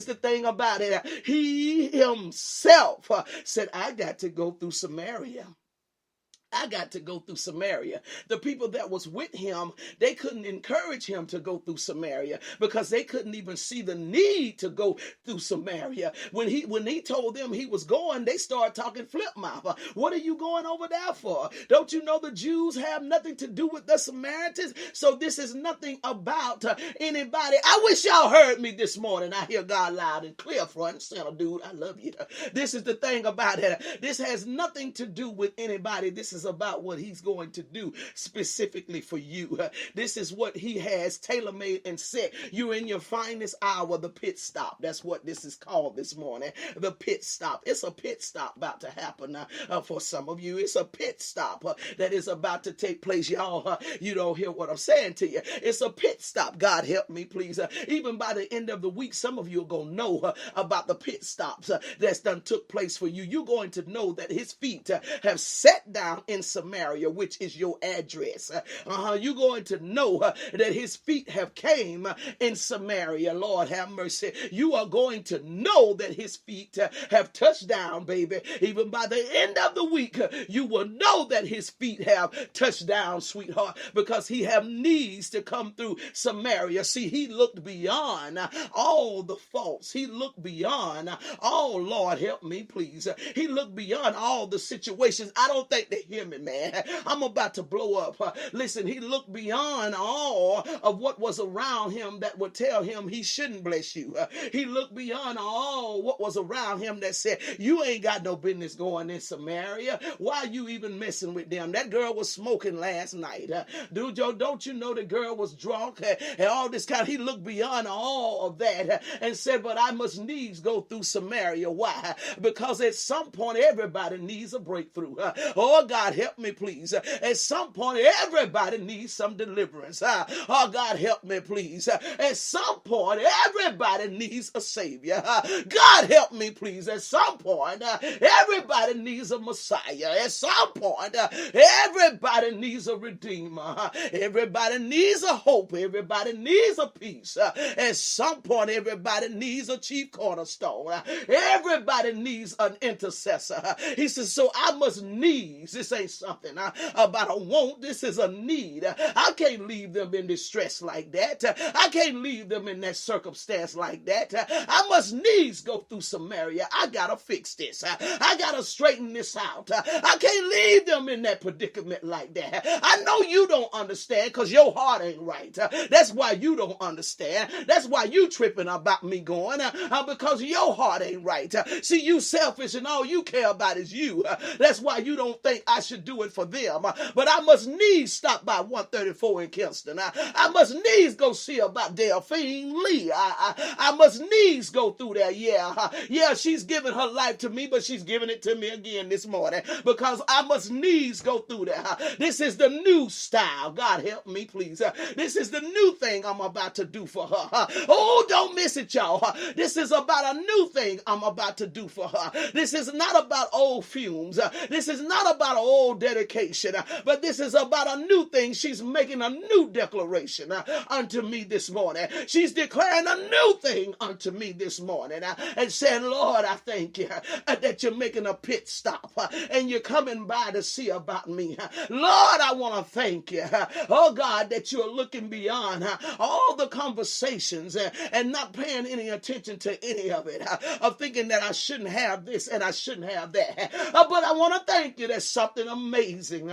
the thing about it. He himself said, I got to go through Samaria. I got to go through Samaria. The people that was with him, they couldn't encourage him to go through Samaria because they couldn't even see the need to go through Samaria. When he told them he was going, they started talking flip-mouth. What are you going over there for? Don't you know the Jews have nothing to do with the Samaritans? So this is nothing about anybody. I wish y'all heard me this morning. I hear God loud and clear, front and center, dude. I love you. This is the thing about it. This has nothing to do with anybody. This is about what he's going to do specifically for you. This is what he has tailor-made and set. You're in your finest hour, the pit stop. That's what this is called this morning, the pit stop. It's a pit stop about to happen for some of you. It's a pit stop that is about to take place. Y'all, you don't hear what I'm saying to you. It's a pit stop. God help me, please. Even by the end of the week, some of you are going to know about the pit stops that's done took place for you. You're going to know that his feet have sat down in Samaria, which is your address. You're going to know that his feet have came in Samaria. Lord have mercy. You are going to know that his feet have touched down, baby. Even by the end of the week, you will know that his feet have touched down, sweetheart, because he have needs to come through Samaria. See, he looked beyond all the faults. He looked beyond all, Lord help me, please. He looked beyond all the situations. I don't think they hear me, man. I'm about to blow up. Listen, he looked beyond all of what was around him that would tell him he shouldn't bless you. He looked beyond all what was around him that said, you ain't got no business going in Samaria. Why are you even messing with them? That girl was smoking last night. Dude, don't you know the girl was drunk and all this kind of, he looked beyond all of that and said, but I must needs go through Samaria. Why? Because at some point, everybody needs a breakthrough. Oh, God, help me, please. At some point, everybody needs some deliverance. Oh, God, help me, please. At some point, everybody needs a Savior. God, help me, please. At some point, everybody needs a Messiah. At some point, everybody needs a Redeemer. Everybody needs a hope. Everybody needs a peace. At some point, everybody needs a chief cornerstone. Everybody needs an intercessor. He says, so I must needs. This ain't something about a want. This is a need. I can't leave them in distress like that. I can't leave them in that circumstance like that. I must needs go through Samaria. I gotta fix this. I gotta straighten this out. I can't leave them in that predicament like that. I know you don't understand because your heart ain't right. That's why you don't understand. That's why you tripping about me going because your heart ain't right. See, you selfish and all you care about is you. That's why you don't think I should do it for them. But I must needs stop by 134 in Kinston. I must needs go see about Delphine Lee. I must needs go through there. Yeah, she's giving her life to me, but she's giving it to me again this morning because I must needs go through there. This is the new style. God help me, please. This is the new thing I'm about to do for her. Oh, don't miss it, y'all. This is about a new thing I'm about to do for her. This is not about old fumes. This is not about an old dedication, but this is about a new thing. She's making a new declaration unto me this morning. She's declaring a new thing unto me this morning and saying, Lord, I thank you that you're making a pit stop and you're coming by to see about me. Lord, I want to thank you, oh God, that you're looking beyond all the conversations and not paying any attention to any of it, of thinking that I shouldn't have this and I shouldn't have that. But I want to thank you that something amazing,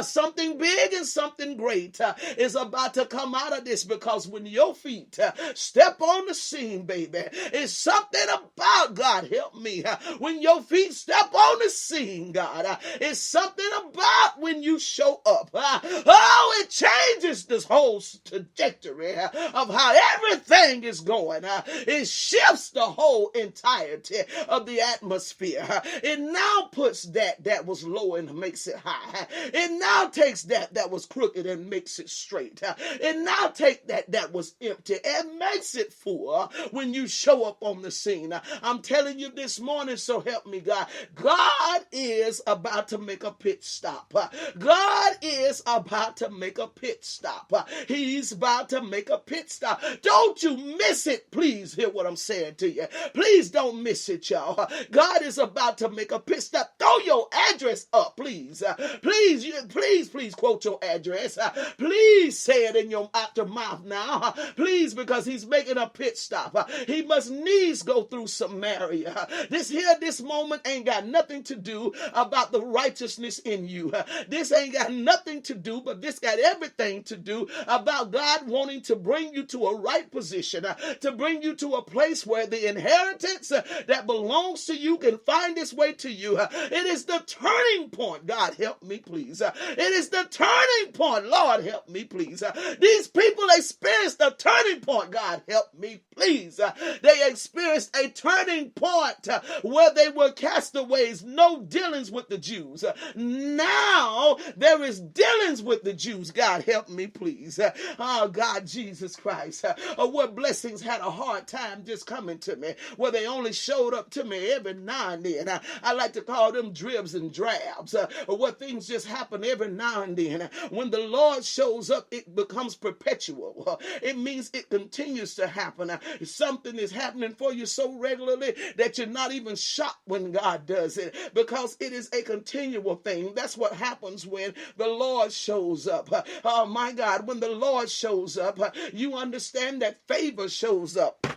something big and something great is about to come out of this, because when your feet step on the scene, baby, it's something about, God help me, when your feet step on the scene, God, it's something about when you show up. Oh, it changes this whole trajectory of how everything is going. It shifts the whole entirety of the atmosphere. It now puts that was low in makes it high. It now takes that was crooked and makes it straight. It now takes that was empty and makes it full when you show up on the scene. I'm telling you this morning, so help me God. God is about to make a pit stop. God is about to make a pit stop. He's about to make a pit stop. Don't you miss it. Please hear what I'm saying to you. Please don't miss it, y'all. God is about to make a pit stop. Throw your address up, please. Please quote your address. Please say it in your aftermouth now. Please, because he's making a pit stop. He must needs go through Samaria. This moment ain't got nothing to do about the righteousness in you. This ain't got nothing to do, but this got everything to do about God wanting to bring you to a right position, to bring you to a place where the inheritance that belongs to you can find its way to you. It is the turning point. God help me, please. It is the turning point. Lord, help me, please. These people experienced the turning point. God, help me, please. They experienced a turning point where they were castaways, no dealings with the Jews. Now there is dealings with the Jews. God, help me, please. Oh, God, Jesus Christ. Where blessings had a hard time just coming to me, where they only showed up to me every now and then. I like to call them dribs and drabs, where things just happen every now and then. When the Lord shows up, it becomes perpetual. It means it continues to happen. Something is happening for you so regularly that you're not even shocked when God does it, because it is a continual thing. That's what happens when the Lord shows up. Oh my God, when the Lord shows up, you understand that favor shows up.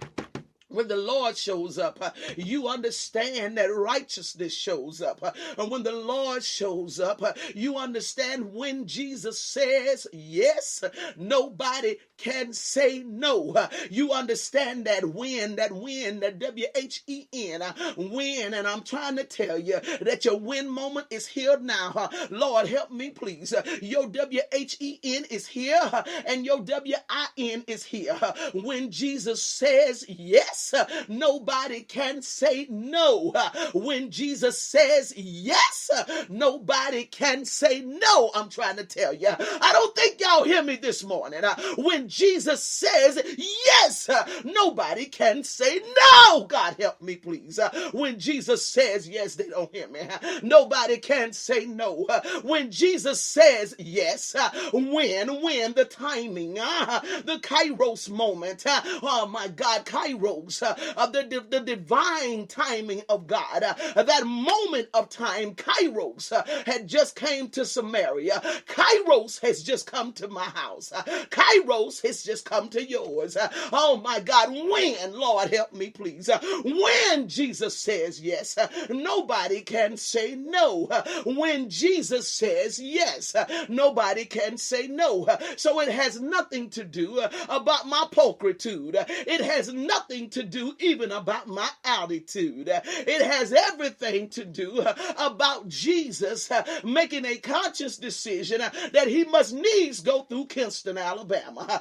When the Lord shows up, you understand that righteousness shows up. And when the Lord shows up, you understand when Jesus says yes, nobody can say no. You understand that win, that W-H-E-N, win. And I'm trying to tell you that your win moment is here now. Lord, help me, please. Your W-H-E-N is here and your W-I-N is here. When Jesus says yes, nobody can say no. When Jesus says yes, nobody can say no. I'm trying to tell you. I don't think y'all hear me this morning. When Jesus says yes, nobody can say no. God help me, please. When Jesus says yes, they don't hear me. Nobody can say no. When Jesus says yes, when the timing, the kairos moment, oh my God, kairos, the divine timing of God, that moment of time, kairos had just came to Samaria. Kairos has just come to my house. Kairos has just come to yours. Oh my God, when, Lord help me please, when Jesus says yes, nobody can say no. When Jesus says yes, nobody can say no. So it has nothing to do about my pulchritude. It has nothing to do even about my altitude. It has everything to do about Jesus making a conscious decision that he must needs go through Kinston, Alabama.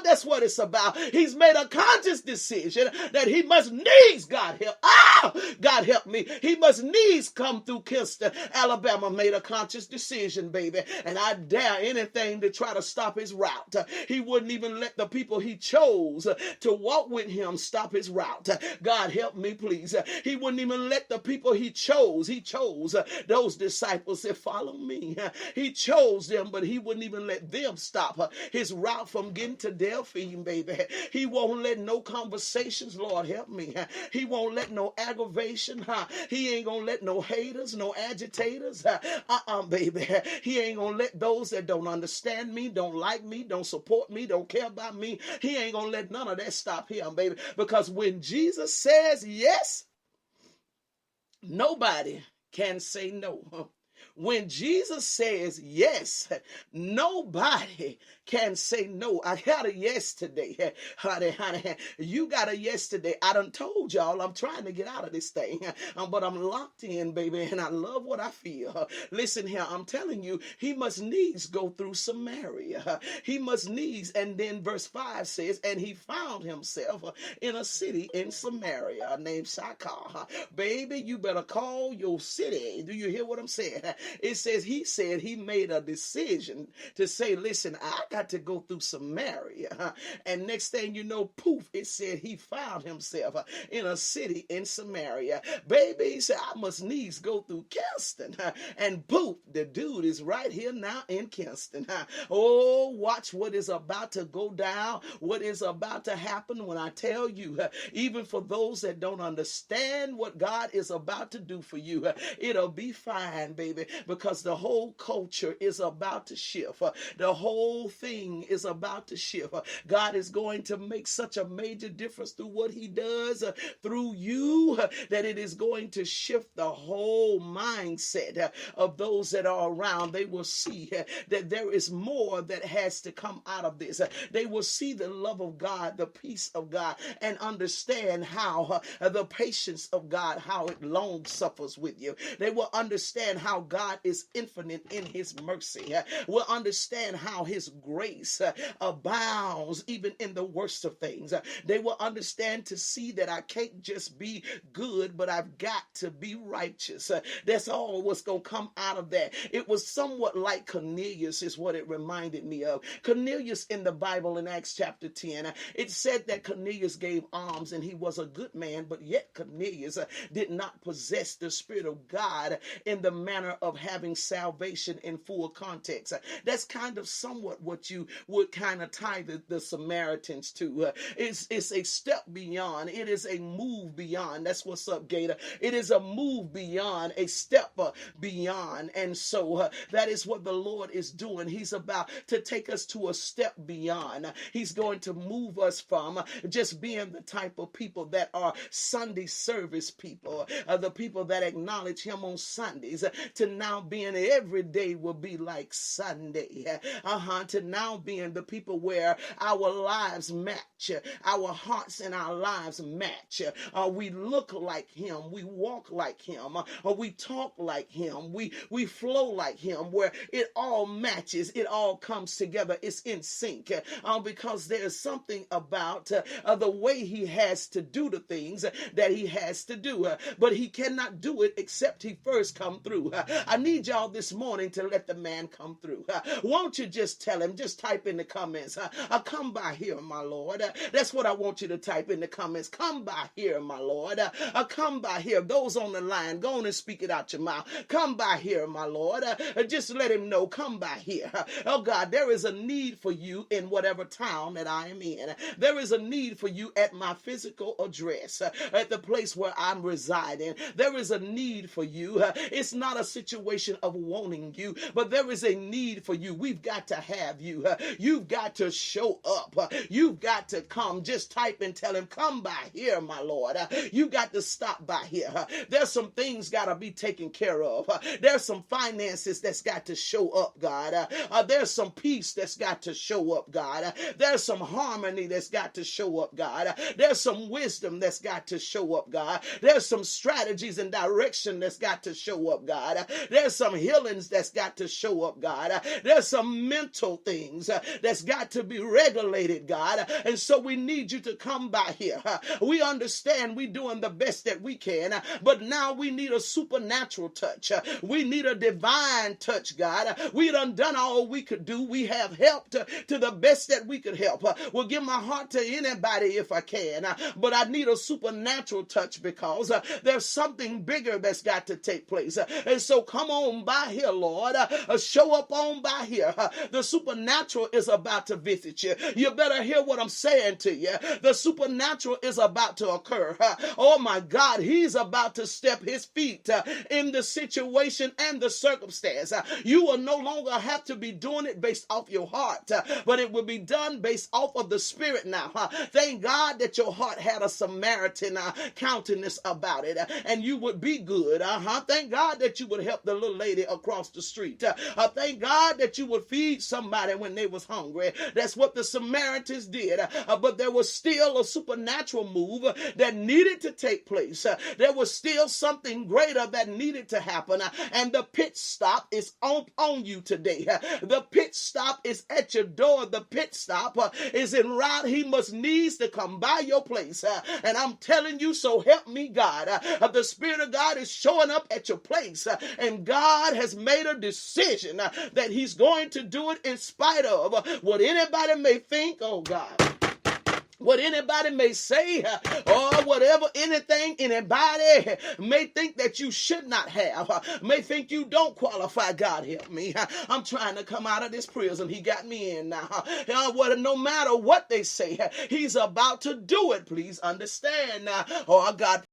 That's what it's about. He's made a conscious decision that he must needs, God help me, he must needs come through Kinston, Alabama. Made a conscious decision, baby, and I dare anything to try to stop his route. He wouldn't even let the people he chose to walk with him stop his route. God help me please. He wouldn't even let the people he chose those disciples that follow me. He chose them, but he wouldn't even let them stop his route from getting to Delphine, baby. He won't let no conversations, Lord help me. He won't let no aggravation. He ain't gonna let no haters, no agitators. Baby. He ain't gonna let those that don't understand me, don't like me, don't support me, don't care about me. He ain't gonna let none of that stop him, baby. Because when Jesus says yes, nobody can say no. When Jesus says yes, nobody can say no. I got a yes today. Honey, you got a yes today. I done told y'all I'm trying to get out of this thing, but I'm locked in, baby, and I love what I feel. Listen here, I'm telling you, he must needs go through Samaria. He must needs, and then verse 5 says, and he found himself in a city in Samaria named Sychar. Baby, you better call your city. Do you hear what I'm saying? It says he made a decision to say, listen, I got to go through Samaria. And next thing you know, poof, it said he found himself in a city in Samaria. Baby, he said, I must needs go through Kinston. And poof, the dude is right here now in Kinston. Oh, watch what is about to go down, what is about to happen when I tell you, even for those that don't understand what God is about to do for you, it'll be fine, baby, because the whole culture is about to shift. The whole thing is about to shift. God is going to make such a major difference through what he does through you that it is going to shift the whole mindset of those that are around. They will see that there is more that has to come out of this. They will see the love of God, the peace of God, and understand how the patience of God, how it long suffers with you. They will understand how God is infinite in his mercy. Will understand how his grace abounds even in the worst of things. They will understand to see that I can't just be good, but I've got to be righteous. That's all what's going to come out of that. It was somewhat like Cornelius is what it reminded me of. Cornelius in the Bible in Acts chapter 10, it said that Cornelius gave alms and he was a good man, but yet Cornelius did not possess the Spirit of God in the manner of having salvation in full context. That's kind of somewhat what you would kind of tie the Samaritans to. It's a step beyond. It is a move beyond. That's what's up, Gator. It is a move beyond, a step beyond. And so that is what the Lord is doing. He's about to take us to a step beyond. He's going to move us from just being the type of people that are Sunday service people, the people that acknowledge him on Sundays, to now being every day will be like Sunday. To now being the people where our lives match, our hearts and our lives match. We look like him, we walk like him, we talk like him, we flow like him, where it all matches, it all comes together, it's in sync, because there's something about the way he has to do the things that he has to do, but he cannot do it except he first come through. I need y'all this morning to let the man come through. Won't you just tell him, just type in the comments, come by here, my Lord. That's what I want you to type in the comments. Come by here, my Lord. Come by here. Those on the line, go on and speak it out your mouth. Come by here, my Lord. Just let him know, come by here. Oh God, there is a need for you in whatever town that I am in. There is a need for you at my physical address, at the place where I'm residing. There is a need for you. It's not a situation of wanting you, but there is a need for you. We've got to have you. You've got to show up. You've got to come. Just type and tell him, come by here, my Lord. You got to stop by here. There's some things got to be taken care of. There's some finances that's got to show up, God. There's some peace that's got to show up, God. There's some harmony that's got to show up, God. There's some wisdom that's got to show up, God. There's some strategies and direction that's got to show up, God. There's some healings that's got to show up, God. There's some mental things that's got to be regulated, God. And so we need you to come by here. We understand we're doing the best that we can, but now we need a supernatural touch. We need a divine touch, God. We done all we could do. We have helped to the best that we could help. We'll give my heart to anybody if I can, but I need a supernatural touch because there's something bigger that's got to take place. And so come on by here, Lord. Show up on by here. The supernatural is about to visit you. You better hear what I'm saying to you. The supernatural is about to occur. Oh my God, he's about to step his feet in the situation and the circumstance. You will no longer have to be doing it based off your heart, but it will be done based off of the Spirit now. Thank God that your heart had a Samaritan countenance about it, and you would be good. Thank God that you would help the little lady across the street. Thank God that you would feed somebody somewhere when they was hungry. That's what the Samaritans did. But there was still a supernatural move that needed to take place. There was still something greater that needed to happen. And the pit stop is on you today. The pit stop is at your door. The pit stop is en route. He must needs to come by your place. And I'm telling you, so help me God. The Spirit of God is showing up at your place. And God has made a decision that he's going to do it in spite of what anybody may think. Oh God. What anybody may say, or whatever, anything anybody may think that you should not have, may think you don't qualify. God help me. I'm trying to come out of this prison. He got me in now. No matter what they say, he's about to do it. Please understand. Oh, God.